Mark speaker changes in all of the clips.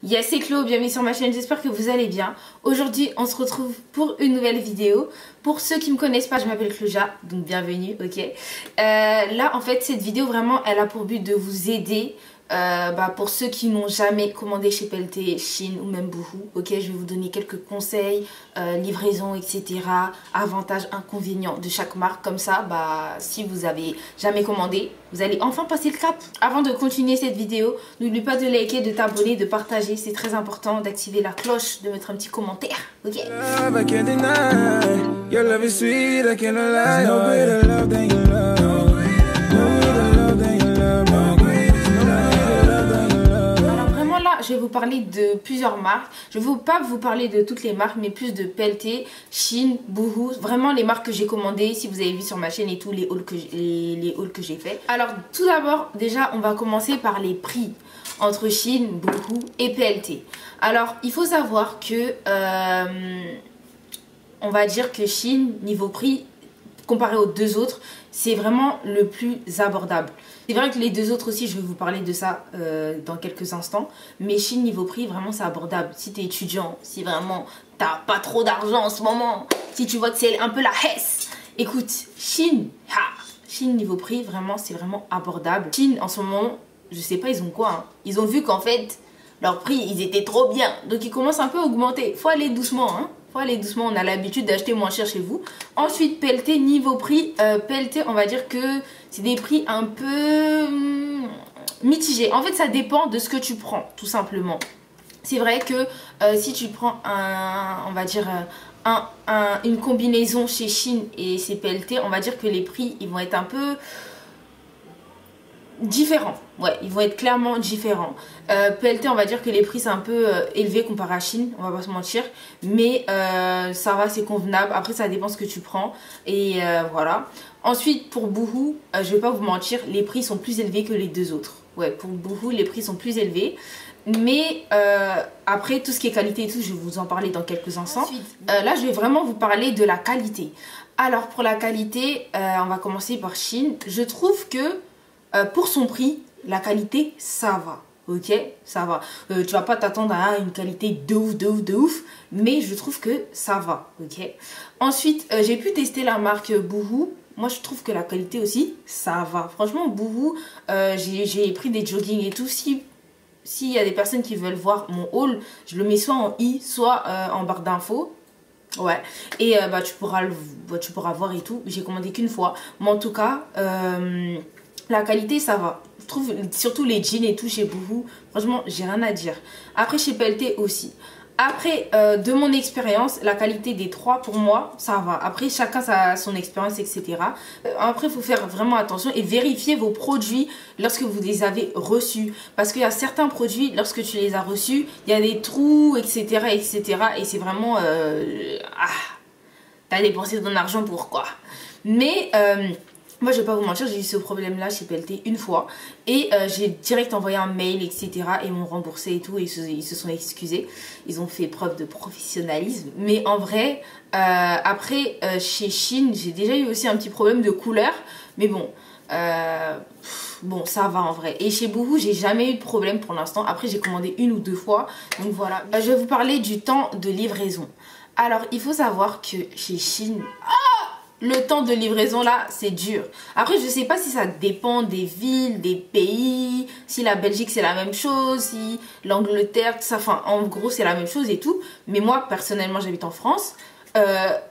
Speaker 1: Yes, c'est Chloé, bienvenue sur ma chaîne, j'espère que vous allez bien. Aujourd'hui, on se retrouve pour une nouvelle vidéo. Pour ceux qui me connaissent pas, je m'appelle Chloja, donc bienvenue, ok. Là, en fait, cette vidéo, vraiment, elle a pour but de vous aider. Pour ceux qui n'ont jamais commandé chez PLT, Shein ou même Boohoo, ok, je vais vous donner quelques conseils, livraison, etc. Avantages, inconvénients de chaque marque. Comme ça, si vous avez jamais commandé, vous allez enfin passer le cap. Avant de continuer cette vidéo, n'oublie pas de liker, de t'abonner, de partager. C'est très important d'activer la cloche, de mettre un petit commentaire, ok. Je vais vous parler de plusieurs marques. Je ne vais pas vous parler de toutes les marques, mais plus de PLT, Shein, Boohoo. Vraiment les marques que j'ai commandées, si vous avez vu sur ma chaîne et tout, les hauls que j'ai fait. Alors tout d'abord, déjà, on va commencer par les prix entre Shein, Boohoo et PLT. Alors, il faut savoir que, on va dire que Shein, niveau prix, comparé aux deux autres, c'est vraiment le plus abordable. C'est vrai que les deux autres aussi, je vais vous parler de ça dans quelques instants. Mais Shein, niveau prix, vraiment c'est abordable. Si tu es étudiant, si vraiment t'as pas trop d'argent en ce moment, si tu vois que c'est un peu la hesse, écoute, Shein, Shein niveau prix, vraiment c'est vraiment abordable. Shein en ce moment, je sais pas ils ont quoi, hein. Ils ont vu qu'en fait, leurs prix, ils étaient trop bien. Donc ils commencent un peu à augmenter. Faut aller doucement, hein. Faut aller doucement, on a l'habitude d'acheter moins cher chez vous. Ensuite, PLT, niveau prix, PLT, on va dire que c'est des prix un peu mitigés. En fait, ça dépend de ce que tu prends, tout simplement. C'est vrai que si tu prends on va dire, une combinaison chez Shein et chez PLT, on va dire que les prix, ils vont être un peu différents. Ouais, ils vont être clairement différents. PLT, on va dire que les prix c'est un peu élevé comparé à Shein, on va pas se mentir, mais ça va, c'est convenable. Après ça dépend ce que tu prends et voilà. Ensuite pour Boohoo, je vais pas vous mentir, les prix sont plus élevés que les deux autres. Ouais, pour Boohoo les prix sont plus élevés, mais après tout ce qui est qualité et tout, je vais vous en parler dans quelques instants. Ensuite, là je vais vraiment vous parler de la qualité. Alors pour la qualité, on va commencer par Shein. Je trouve que pour son prix, la qualité, ça va. Ok, ça va. Tu vas pas t'attendre à une qualité de ouf, de ouf, de ouf. Mais je trouve que ça va. Ok. Ensuite, j'ai pu tester la marque Boohoo. Moi, je trouve que la qualité aussi, ça va. Franchement, Boohoo, j'ai pris des joggings et tout. S'il y a des personnes qui veulent voir mon haul, je le mets soit en i, soit en barre d'infos. Ouais, et tu pourras voir et tout. J'ai commandé qu'une fois. Mais en tout cas, la qualité, ça va. Je trouve surtout les jeans et tout chez Boohoo, franchement, j'ai rien à dire. Après, chez PLT aussi. Après, de mon expérience, la qualité des trois, pour moi, ça va. Après, chacun a son expérience, etc. Après, il faut faire vraiment attention et vérifier vos produits lorsque vous les avez reçus. Parce qu'il y a certains produits, lorsque tu les as reçus, il y a des trous, etc. etc. et c'est vraiment... t'as dépensé ton argent pour quoi. Mais... moi, je vais pas vous mentir, j'ai eu ce problème-là chez PLT une fois. Et j'ai direct envoyé un mail, etc. Et ils m'ont remboursé et tout. Et ils se sont excusés. Ils ont fait preuve de professionnalisme. Mais en vrai, après, chez Shein, j'ai déjà eu aussi un petit problème de couleur. Mais bon, bon, ça va en vrai. Et chez Boohoo, j'ai jamais eu de problème pour l'instant. Après, j'ai commandé une ou deux fois. Donc voilà. Je vais vous parler du temps de livraison. Alors, il faut savoir que chez Shein... le temps de livraison là, c'est dur. Après, je sais pas si ça dépend des villes, des pays, si la Belgique c'est la même chose, si l'Angleterre, tout ça, enfin en gros c'est la même chose et tout. Mais moi, personnellement, j'habite en France.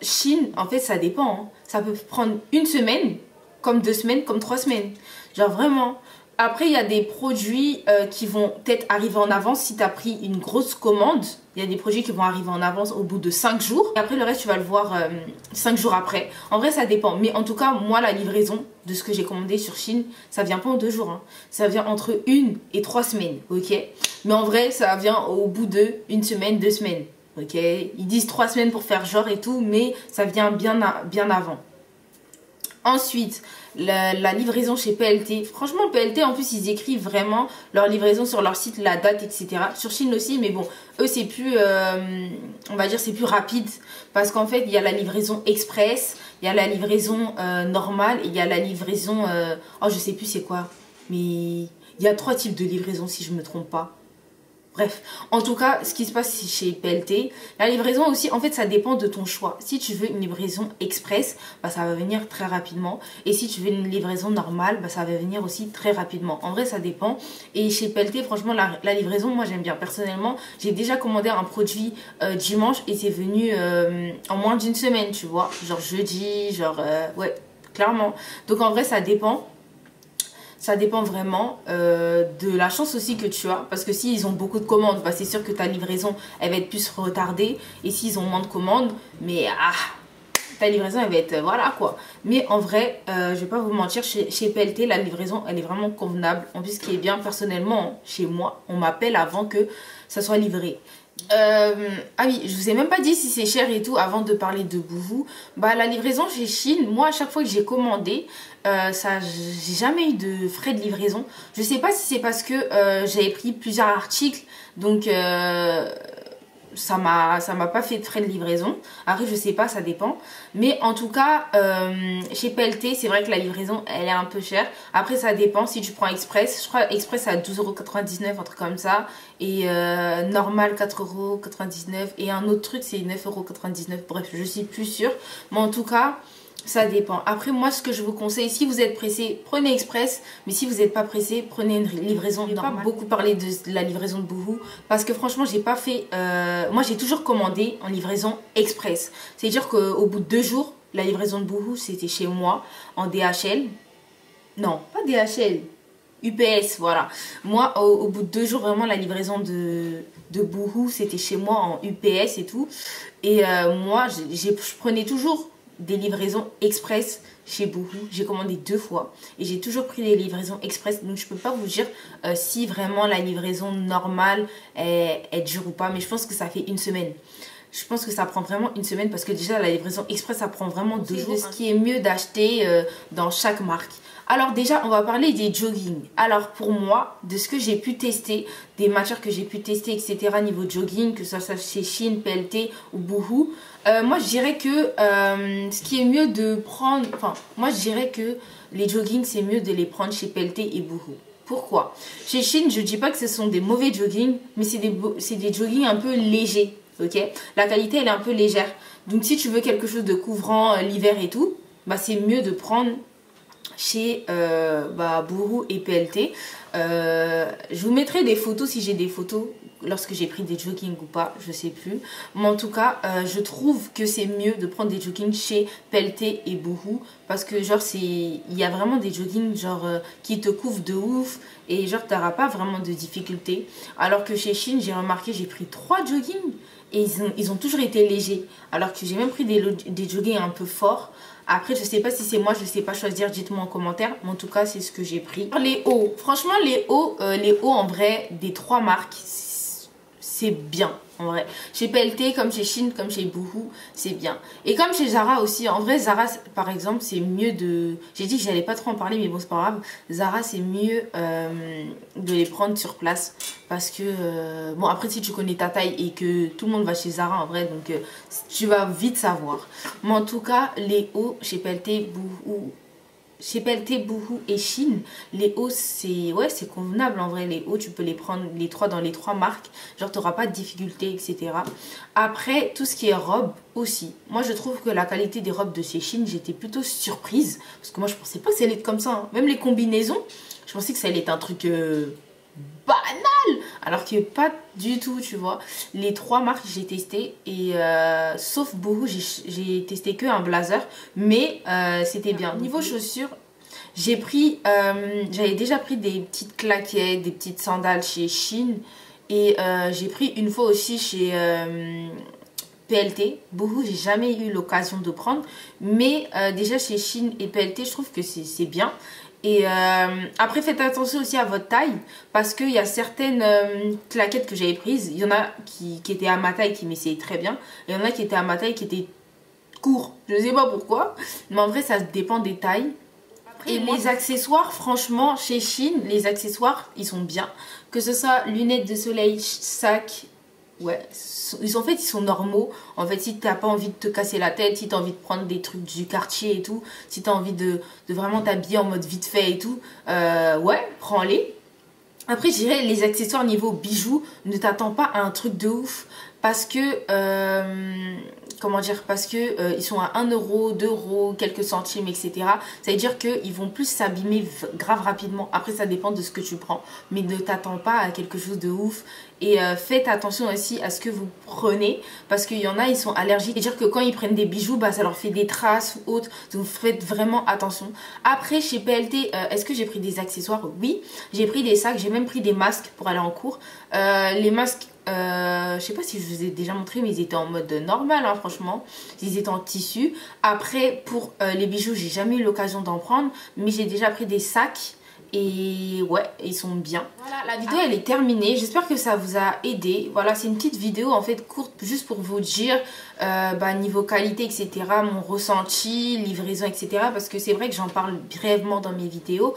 Speaker 1: Shein, en fait, ça dépend. Hein. Ça peut prendre une semaine, comme 2 semaines, comme 3 semaines. Genre vraiment. Après, il y a des produits qui vont peut-être arriver en avance si tu as pris une grosse commande. Il y a des produits qui vont arriver en avance au bout de 5 jours. Et après, le reste, tu vas le voir 5 jours après. En vrai, ça dépend. Mais en tout cas, moi, la livraison de ce que j'ai commandé sur Shein, ça vient pas en 2 jours. Hein. Ça vient entre 1 et 3 semaines. Ok. Mais en vrai, ça vient au bout de 1 semaine, 2 semaines. Ok. Ils disent 3 semaines pour faire genre et tout. Mais ça vient bien avant. Ensuite, la livraison chez PLT. Franchement, PLT, en plus, ils écrivent vraiment leur livraison sur leur site, la date, etc. Sur Shein aussi, mais bon, eux, c'est plus, on va dire, c'est plus rapide. Parce qu'en fait, il y a la livraison express, il y a la livraison normale, et il y a la livraison... oh, je sais plus c'est quoi. Mais il y a 3 types de livraison, si je me trompe pas. Bref, en tout cas, ce qui se passe chez PLT, la livraison aussi, en fait, ça dépend de ton choix. Si tu veux une livraison express, bah, ça va venir très rapidement. Et si tu veux une livraison normale, bah, ça va venir aussi très rapidement. En vrai, ça dépend. Et chez PLT, franchement, la livraison, moi, j'aime bien. Personnellement, j'ai déjà commandé un produit dimanche et c'est venu en moins d'une semaine, tu vois. Genre jeudi, genre... ouais, clairement. Donc, en vrai, ça dépend. Ça dépend vraiment de la chance aussi que tu as. Parce que s'ils ont beaucoup de commandes, bah, c'est sûr que ta livraison, elle va être plus retardée. Et s'ils ont moins de commandes, mais ta livraison, elle va être... voilà quoi. Mais en vrai, je vais pas vous mentir, chez PLT, la livraison, elle est vraiment convenable. En plus, ce qui est bien, personnellement, chez moi, on m'appelle avant que ça soit livré. Ah oui, je vous ai même pas dit si c'est cher et tout avant de parler de Boohoo. Bah la livraison chez Shein, moi à chaque fois que j'ai commandé, j'ai jamais eu de frais de livraison. Je sais pas si c'est parce que j'avais pris plusieurs articles, donc ça m'a pas fait de frais de livraison. Après je sais pas, ça dépend. Mais en tout cas chez PLT c'est vrai que la livraison elle est un peu chère. Après ça dépend si tu prends Express. Je crois Express à 12,99 €, un truc comme ça. Et normal 4,99 € et un autre truc c'est 9,99 €. Bref je suis plus sûre. Mais en tout cas ça dépend. Après moi ce que je vous conseille, si vous êtes pressé, prenez Express. Mais si vous n'êtes pas pressé, prenez une livraison normale. Je n'ai pas beaucoup parlé de la livraison de Boohoo. Parce que franchement j'ai pas fait... moi j'ai toujours commandé en livraison Express. C'est à dire qu'au bout de 2 jours, la livraison de Boohoo c'était chez moi en DHL. Non, pas DHL. UPS, voilà. Moi, au bout de 2 jours, vraiment, la livraison de Boohoo, c'était chez moi en UPS et tout. Et moi, je prenais toujours des livraisons express chez Boohoo. J'ai commandé 2 fois et j'ai toujours pris les livraisons express. Donc, je peux pas vous dire si vraiment la livraison normale est dure ou pas. Mais je pense que ça fait 1 semaine. Je pense que ça prend vraiment 1 semaine parce que déjà, la livraison express, ça prend vraiment 2 jours. Ce qui est mieux d'acheter dans chaque marque. Alors déjà, on va parler des jogging. Alors pour moi, de ce que j'ai pu tester, des matières que j'ai pu tester, etc. niveau jogging, que ce soit chez Shein, PLT ou Boohoo, moi je dirais que ce qui est mieux de prendre... Enfin, moi je dirais que les jogging, c'est mieux de les prendre chez PLT et Boohoo. Pourquoi? Chez Shein, je dis pas que ce sont des mauvais jogging, mais c'est des jogging un peu légers, ok? La qualité, elle est un peu légère. Donc si tu veux quelque chose de couvrant l'hiver et tout, bah c'est mieux de prendre chez Boohoo et PLT. Je vous mettrai des photos si j'ai des photos lorsque j'ai pris des jogging ou pas, je sais plus. Mais en tout cas, je trouve que c'est mieux de prendre des jogging chez PLT et Boohoo parce que genre il y a vraiment des jogging genre qui te couvrent de ouf et genre t'auras pas vraiment de difficultés. Alors que chez Shein, j'ai remarqué, j'ai pris 3 jogging et ils ont toujours été légers. Alors que j'ai même pris des jogging un peu forts. Après, je sais pas si c'est moi, je sais pas choisir, dites-moi en commentaire. Mais en tout cas, c'est ce que j'ai pris. Les hauts, franchement, les hauts en vrai, des 3 marques, c'est bien. En vrai, chez PLT, comme chez Shein, comme chez Boohoo, c'est bien. Et comme chez Zara aussi, en vrai, Zara, par exemple, c'est mieux de... J'ai dit que j'allais pas trop en parler, mais bon, c'est pas grave. Zara, c'est mieux de les prendre sur place. Parce que, bon, après, si tu connais ta taille et que tout le monde va chez Zara, en vrai, donc tu vas vite savoir. Mais en tout cas, les hauts chez PLT, Boohoo... Chez PLT, Boohoo et Shein, les hauts c'est convenable en vrai. Les hauts tu peux les prendre les 3 dans les 3 marques, genre tu n'auras pas de difficultés, etc. Après tout ce qui est robe aussi, moi je trouve que la qualité des robes de chez Shein, j'étais plutôt surprise parce que moi je pensais pas que ça allait être comme ça, hein. Même les combinaisons, je pensais que ça allait être un truc banal, alors que pas du tout, tu vois. Les 3 marques j'ai testé et sauf Boohoo, j'ai testé que un blazer, mais c'était bien. Niveau chaussures, j'ai pris, j'avais déjà pris des petites claquettes, des petites sandales chez Shein et j'ai pris une fois aussi chez PLT. Boohoo, j'ai jamais eu l'occasion de prendre, mais déjà chez Shein et PLT, je trouve que c'est bien. Et après, faites attention aussi à votre taille parce qu'il y a certaines claquettes que j'avais prises. Il y en a qui étaient à ma taille qui m'essayaient très bien. Et il y en a qui étaient à ma taille qui étaient courts. Je ne sais pas pourquoi. Mais en vrai, ça dépend des tailles. Et les accessoires, franchement, chez Shein, les accessoires, ils sont bien. Que ce soit lunettes de soleil, sac... Ouais, ils sont normaux. En fait, si t'as pas envie de te casser la tête, si t'as envie de prendre des trucs du quartier et tout, si t'as envie de vraiment t'habiller en mode vite fait et tout, ouais, prends-les. Après, je dirais les accessoires niveau bijoux, ne t'attends pas à un truc de ouf parce que, comment dire, parce que ils sont à 1 euro, 2 euros, quelques centimes, etc. Ça veut dire qu'ils vont plus s'abîmer grave rapidement. Après, ça dépend de ce que tu prends, mais ne t'attends pas à quelque chose de ouf. Et faites attention aussi à ce que vous prenez parce qu'il y en a, ils sont allergiques. C'est-à-dire que quand ils prennent des bijoux, bah, ça leur fait des traces ou autre. Donc faites vraiment attention. Après, chez PLT, est-ce que j'ai pris des accessoires? Oui. J'ai pris des sacs, j'ai même pris des masques pour aller en cours. Les masques, je sais pas si je vous ai déjà montré, mais ils étaient en mode normal, hein, franchement. Ils étaient en tissu. Après, pour les bijoux, j'ai jamais eu l'occasion d'en prendre, mais j'ai déjà pris des sacs. Et ouais, ils sont bien. Voilà, la vidéo elle est terminée. J'espère que ça vous a aidé. Voilà, c'est une petite vidéo en fait courte, juste pour vous dire niveau qualité, etc. Mon ressenti, livraison, etc. Parce que c'est vrai que j'en parle brièvement dans mes vidéos,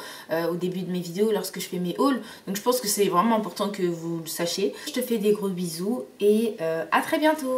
Speaker 1: au début de mes vidéos lorsque je fais mes hauls. Donc je pense que c'est vraiment important que vous le sachiez. Je te fais des gros bisous et à très bientôt.